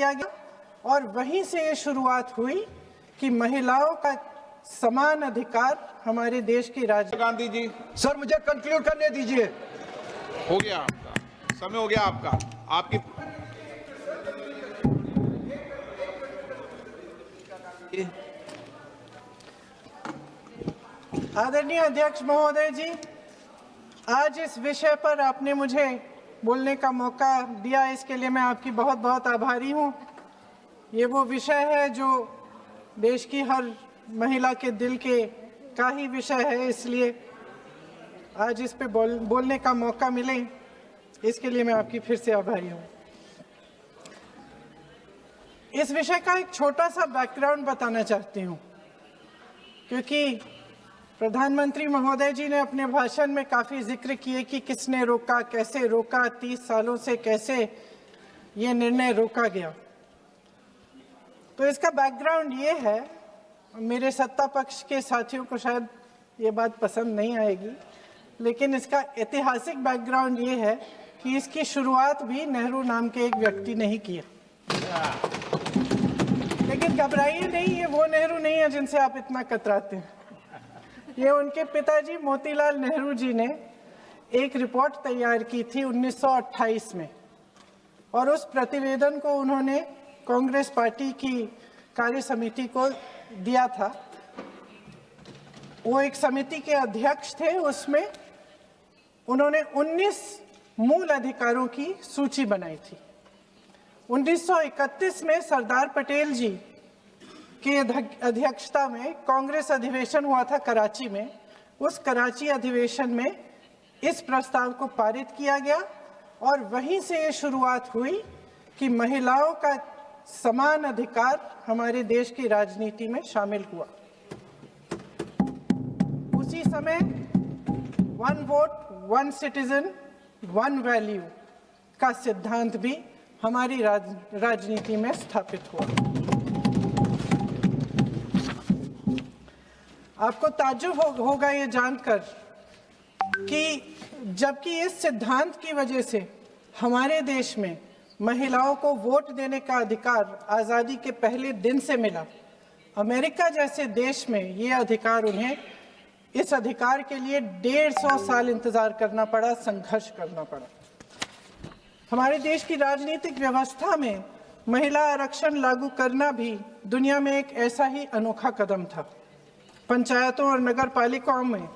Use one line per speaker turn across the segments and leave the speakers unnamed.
किया गया और वहीं से ये शुरुआत हुई कि महिलाओं का समान अधिकार हमारे देश की
गांधी जी,
सर मुझे कंक्लूड करने दीजिए।
हो गया आपका समय, हो गया आपका। आपकी
आदरणीय अध्यक्ष महोदय जी, आज इस विषय पर आपने मुझे बोलने का मौका दिया, इसके लिए मैं आपकी बहुत बहुत आभारी हूँ। ये वो विषय है जो देश की हर महिला के दिल के का ही विषय है, इसलिए आज इस पे बोलने का मौका मिले, इसके लिए मैं आपकी फिर से आभारी हूँ। इस विषय का एक छोटा सा बैकग्राउंड बताना चाहती हूँ, क्योंकि प्रधानमंत्री महोदय जी ने अपने भाषण में काफ़ी जिक्र किए कि किसने रोका, कैसे रोका, 30 सालों से कैसे ये निर्णय रोका गया। तो इसका बैकग्राउंड ये है, मेरे सत्ता पक्ष के साथियों को शायद ये बात पसंद नहीं आएगी, लेकिन इसका ऐतिहासिक बैकग्राउंड ये है कि इसकी शुरुआत भी नेहरू नाम के एक व्यक्ति ने ही किया। लेकिन घबराइए नहीं, ये वो नेहरू नहीं है जिनसे आप इतना कतराते हैं। ये उनके पिताजी मोतीलाल नेहरू जी ने एक रिपोर्ट तैयार की थी 1928 में, और उस प्रतिवेदन को उन्होंने कांग्रेस पार्टी की कार्य समिति को दिया था। वो एक समिति के अध्यक्ष थे, उसमें उन्होंने 19 मूल अधिकारों की सूची बनाई थी। 1931 में सरदार पटेल जी की अध्यक्षता में कांग्रेस अधिवेशन हुआ था कराची में। उस कराची अधिवेशन में इस प्रस्ताव को पारित किया गया और वहीं से ये शुरुआत हुई कि महिलाओं का समान अधिकार हमारे देश की राजनीति में शामिल हुआ। उसी समय 1 वोट 1 सिटीजन 1 वैल्यू का सिद्धांत भी हमारी राजनीति में स्थापित हुआ। आपको ताज्जुब होगा ये जानकर कि जबकि इस सिद्धांत की वजह से हमारे देश में महिलाओं को वोट देने का अधिकार आज़ादी के पहले दिन से मिला, अमेरिका जैसे देश में ये अधिकार उन्हें इस अधिकार के लिए 150 साल इंतजार करना पड़ा, संघर्ष करना पड़ा। हमारे देश की राजनीतिक व्यवस्था में महिला आरक्षण लागू करना भी दुनिया में एक ऐसा ही अनोखा कदम था। पंचायतों और नगर पालिकाओं में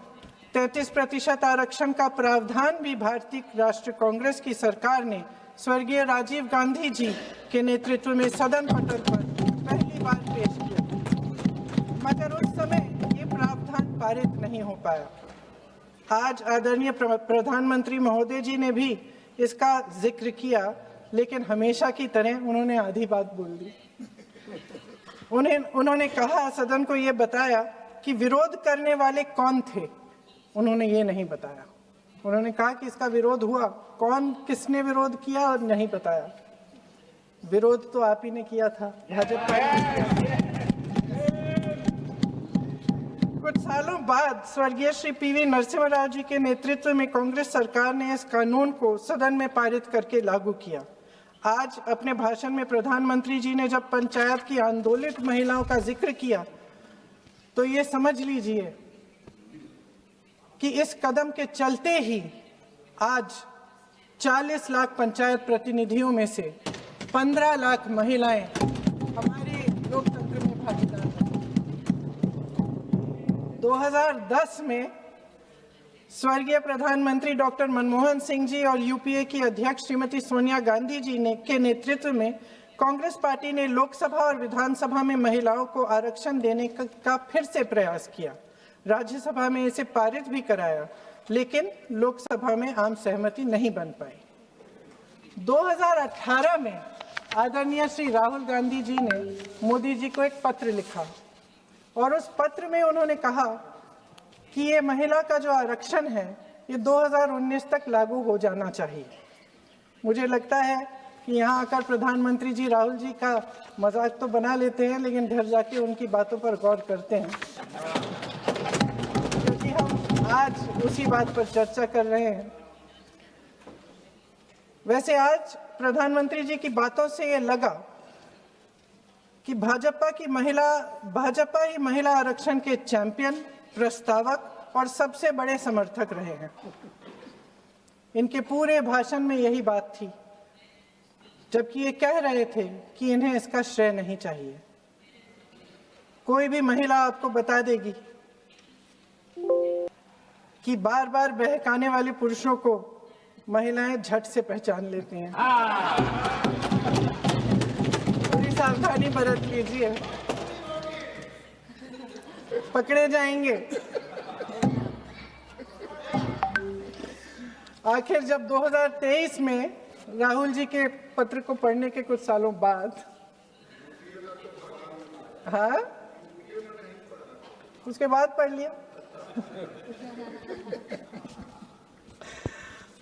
33% आरक्षण का प्रावधान भी भारतीय राष्ट्रीय कांग्रेस की सरकार ने स्वर्गीय राजीव गांधी जी के नेतृत्व में सदन पटल पर पहली बार पेश किया, मगर उस समय ये प्रावधान पारित नहीं हो पाया। आज आदरणीय प्रधानमंत्री महोदय जी ने भी इसका जिक्र किया, लेकिन हमेशा की तरह उन्होंने आधी बात बोल दी। उन्होंने कहा, सदन को ये बताया कि विरोध करने वाले कौन थे, उन्होंने ये नहीं बताया। उन्होंने कहा कि इसका विरोध हुआ, कौन किसने विरोध किया और नहीं बताया। विरोध तो आप ही ने किया था, भाजपा ने किया। कुछ सालों बाद स्वर्गीय श्री पीवी नरसिम्हा राव जी के नेतृत्व में कांग्रेस सरकार ने इस कानून को सदन में पारित करके लागू किया। आज अपने भाषण में प्रधानमंत्री जी ने जब पंचायत की आंदोलित महिलाओं का जिक्र किया, तो ये समझ लीजिए कि इस कदम के चलते ही आज 40 लाख पंचायत प्रतिनिधियों में से 15 लाख महिलाएं हमारे लोकतंत्र में भागीदार हैं। 2010 में स्वर्गीय प्रधानमंत्री डॉक्टर मनमोहन सिंह जी और यूपीए की अध्यक्ष श्रीमती सोनिया गांधी जी के नेतृत्व में कांग्रेस पार्टी ने लोकसभा और विधानसभा में महिलाओं को आरक्षण देने का फिर से प्रयास किया। राज्यसभा में इसे पारित भी कराया, लेकिन लोकसभा में आम सहमति नहीं बन पाई। 2018 में आदरणीय श्री राहुल गांधी जी ने मोदी जी को एक पत्र लिखा और उस पत्र में उन्होंने कहा कि ये महिला का जो आरक्षण है ये 2019 तक लागू हो जाना चाहिए। मुझे लगता है कि यहाँ आकर प्रधानमंत्री जी राहुल जी का मजाक तो बना लेते हैं, लेकिन घर जाके उनकी बातों पर गौर करते हैं, क्योंकि हम आज उसी बात पर चर्चा कर रहे हैं। वैसे आज प्रधानमंत्री जी की बातों से ये लगा कि भाजपा ही महिला आरक्षण के चैंपियन, प्रस्तावक और सबसे बड़े समर्थक रहे हैं। इनके पूरे भाषण में यही बात थी, जबकि ये कह रहे थे कि इन्हें इसका श्रेय नहीं चाहिए। कोई भी महिला आपको बता देगी कि बार बार बहकाने वाले पुरुषों को महिलाएं झट से पहचान लेती हैं। थोड़ी सावधानी बरत लीजिए, पकड़े जाएंगे। आखिर जब 2023 में राहुल जी के पत्र को पढ़ने के कुछ सालों बाद, हाँ, उसके बाद पढ़ लिया।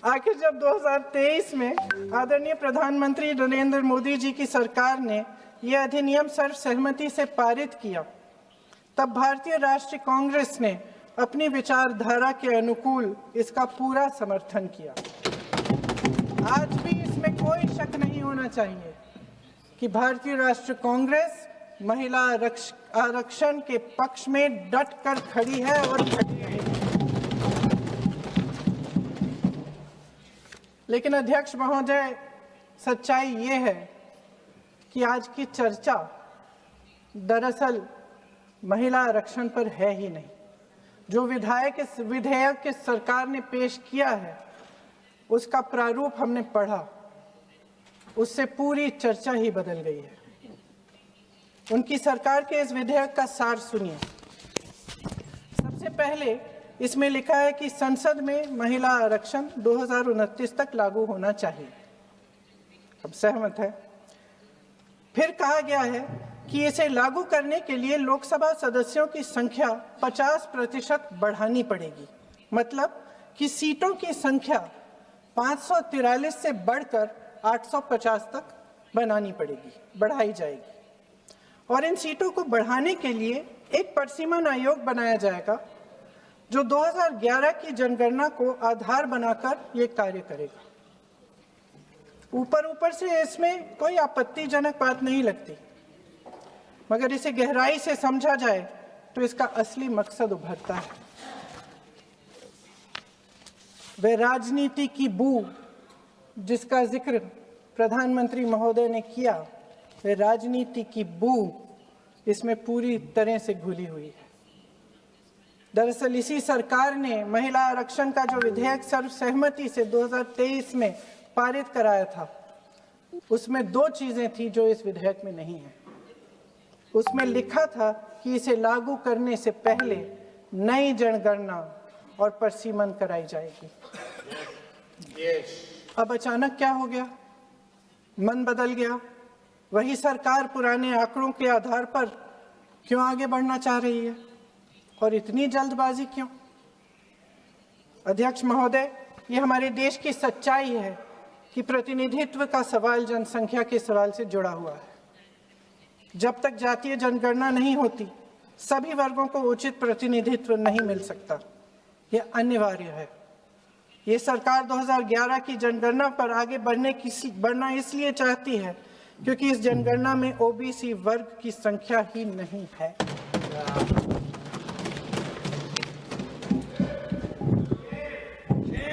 आखिर जब 2023 में आदरणीय प्रधानमंत्री नरेंद्र मोदी जी की सरकार ने यह अधिनियम सर्वसहमति से पारित किया, तब भारतीय राष्ट्रीय कांग्रेस ने अपनी विचारधारा के अनुकूल इसका पूरा समर्थन किया। आज भी इसमें कोई शक नहीं होना चाहिए कि भारतीय राष्ट्रीय कांग्रेस महिला आरक्षण के पक्ष में डट कर खड़ी है और खड़ी रहेगी। लेकिन अध्यक्ष महोदय, सच्चाई ये है कि आज की चर्चा दरअसल महिला आरक्षण पर है ही नहीं। जो विधेयक के सरकार ने पेश किया है, उसका प्रारूप हमने पढ़ा, उससे पूरी चर्चा ही बदल गई है। उनकी सरकार के इस विधेयक का सार सुनिए। सबसे पहले इसमें लिखा है कि संसद में महिला आरक्षण 2029 तक लागू होना चाहिए। अब सहमत है। फिर कहा गया है कि इसे लागू करने के लिए लोकसभा सदस्यों की संख्या 50% बढ़ानी पड़ेगी। मतलब कि सीटों की संख्या 543 से बढ़कर 850 तक बढ़ाई जाएगी। और इन सीटों को बढ़ाने के लिए एक परिसीमन आयोग बनाया जाएगा, जो 2011 की जनगणना को आधार बनाकर ये कार्य करेगा। ऊपर से इसमें कोई आपत्तिजनक बात नहीं लगती, मगर इसे गहराई से समझा जाए तो इसका असली मकसद उभरता है। वह राजनीति की बू जिसका जिक्र प्रधानमंत्री महोदय ने किया, वह राजनीति की बू इसमें पूरी तरह से घुली हुई है। दरअसल इसी सरकार ने महिला आरक्षण का जो विधेयक सर्वसहमति से 2023 में पारित कराया था, उसमें दो चीजें थी जो इस विधेयक में नहीं है। उसमें लिखा था कि इसे लागू करने से पहले नई जनगणना और परिसीमन कराई जाएगी। अब अचानक क्या हो गया? मन बदल गया। वही सरकार पुराने आंकड़ों के आधार पर क्यों आगे बढ़ना चाह रही है, और इतनी जल्दबाजी क्यों? अध्यक्ष महोदय, ये हमारे देश की सच्चाई है कि प्रतिनिधित्व का सवाल जनसंख्या के सवाल से जुड़ा हुआ है। जब तक जातीय जनगणना नहीं होती, सभी वर्गों को उचित प्रतिनिधित्व नहीं मिल सकता। यह अनिवार्य है। ये सरकार 2011 की जनगणना पर आगे बढ़ना इसलिए चाहती है क्योंकि इस जनगणना में ओबीसी वर्ग की संख्या ही नहीं है।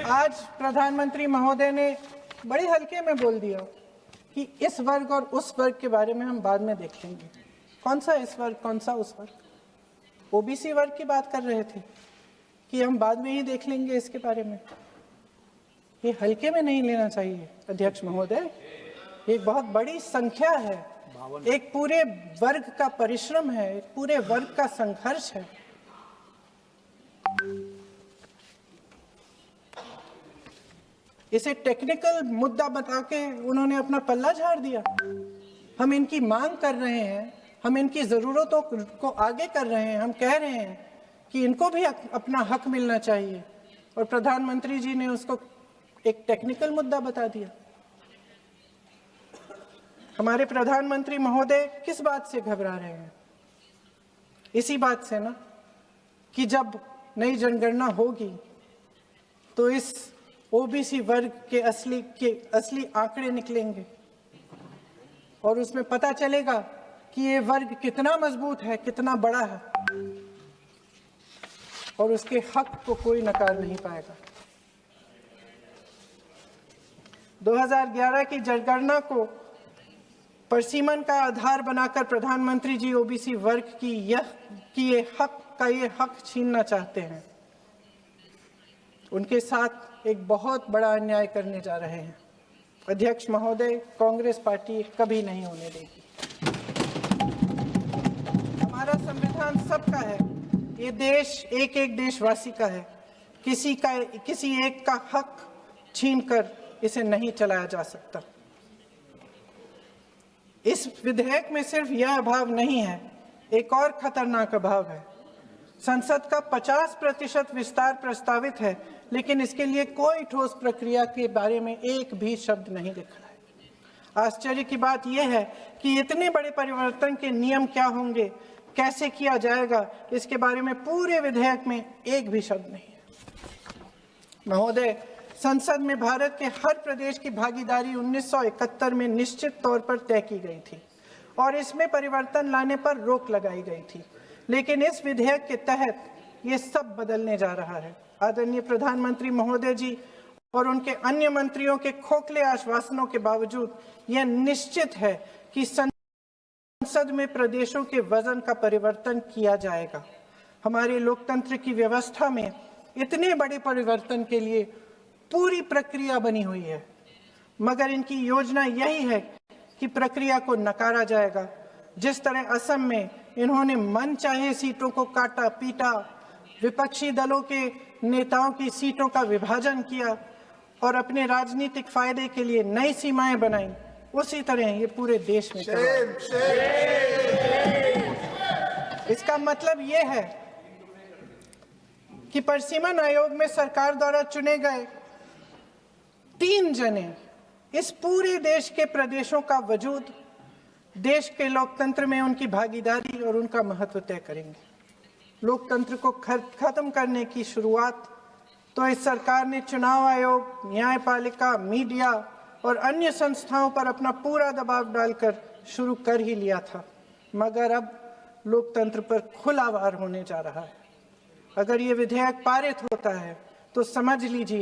आज प्रधानमंत्री महोदय ने बड़े हल्के में बोल दिया कि इस वर्ग और उस वर्ग के बारे में हम बाद में देख लेंगे। कौन सा इस वर्ग, कौन सा उस वर्ग? ओबीसी वर्ग की बात कर रहे थे कि हम बाद में ही देख लेंगे इसके बारे में। ये हल्के में नहीं लेना चाहिए अध्यक्ष महोदय। एक बहुत बड़ी संख्या है, एक पूरे वर्ग का परिश्रम है, एक पूरे वर्ग का संघर्ष है। इसे टेक्निकल मुद्दा बता के उन्होंने अपना पल्ला झाड़ दिया। हम इनकी मांग कर रहे हैं, हम इनकी जरूरतों को आगे कर रहे हैं, हम कह रहे हैं कि इनको भी अपना हक मिलना चाहिए, और प्रधानमंत्री जी ने उसको एक टेक्निकल मुद्दा बता दिया। हमारे प्रधानमंत्री महोदय किस बात से घबरा रहे हैं? इसी बात से ना कि जब नई जनगणना होगी तो इस ओबीसी वर्ग के असली आंकड़े निकलेंगे और उसमें पता चलेगा कि ये वर्ग कितना मजबूत है, कितना बड़ा है, और उसके हक को कोई नकार नहीं पाएगा। 2011 की जनगणना को परसीमन का आधार बनाकर प्रधानमंत्री जी ओबीसी वर्ग की ये हक छीनना चाहते हैं। उनके साथ एक बहुत बड़ा अन्याय करने जा रहे हैं। अध्यक्ष महोदय, कांग्रेस पार्टी कभी नहीं होने देगी। हमारा संविधान सबका है, ये देश एक एक देशवासी का है। किसी एक का हक छीनकर इसे नहीं चलाया जा सकता। इस विधेयक में सिर्फ यह अभाव नहीं है, एक और खतरनाक अभाव है। संसद का 50% विस्तार प्रस्तावित है, लेकिन इसके लिए कोई ठोस प्रक्रिया के बारे में एक भी शब्द नहीं लिखा है। आश्चर्य की बात यह है कि इतने बड़े परिवर्तन के नियम क्या होंगे, कैसे किया जाएगा, इसके बारे में पूरे विधेयक में एक भी शब्द नहीं है। महोदय, संसद में भारत के हर प्रदेश की भागीदारी 1971 में निश्चित तौर पर तय की गई थी और इसमें परिवर्तन लाने पर रोक लगाई गई थी, लेकिन इस विधेयक के तहत ये सब बदलने जा रहा है। आदरणीय प्रधानमंत्री महोदय जी और उनके अन्य मंत्रियों के खोखले आश्वासनों के बावजूद यह निश्चित है कि संसद में प्रदेशों के वजन का परिवर्तन किया जाएगा। हमारे लोकतंत्र की व्यवस्था में इतने बड़े परिवर्तन के लिए पूरी प्रक्रिया बनी हुई है, मगर इनकी योजना यही है कि प्रक्रिया को नकारा जाएगा। जिस तरह असम में इन्होंने मनचाहे सीटों को काटा पीटा, विपक्षी दलों के नेताओं की सीटों का विभाजन किया और अपने राजनीतिक फायदे के लिए नई सीमाएं बनाई, उसी तरह ये पूरे देश में इसका मतलब ये है कि परसीमन आयोग में सरकार द्वारा चुने गए 3 जने इस पूरे देश के प्रदेशों का वजूद, देश के लोकतंत्र में उनकी भागीदारी और उनका महत्व तय करेंगे। लोकतंत्र को खत्म करने की शुरुआत तो इस सरकार ने चुनाव आयोग, न्यायपालिका, मीडिया और अन्य संस्थाओं पर अपना पूरा दबाव डालकर शुरू कर ही लिया था, मगर अब लोकतंत्र पर खुला वार होने जा रहा है। अगर ये विधेयक पारित होता है तो समझ लीजिए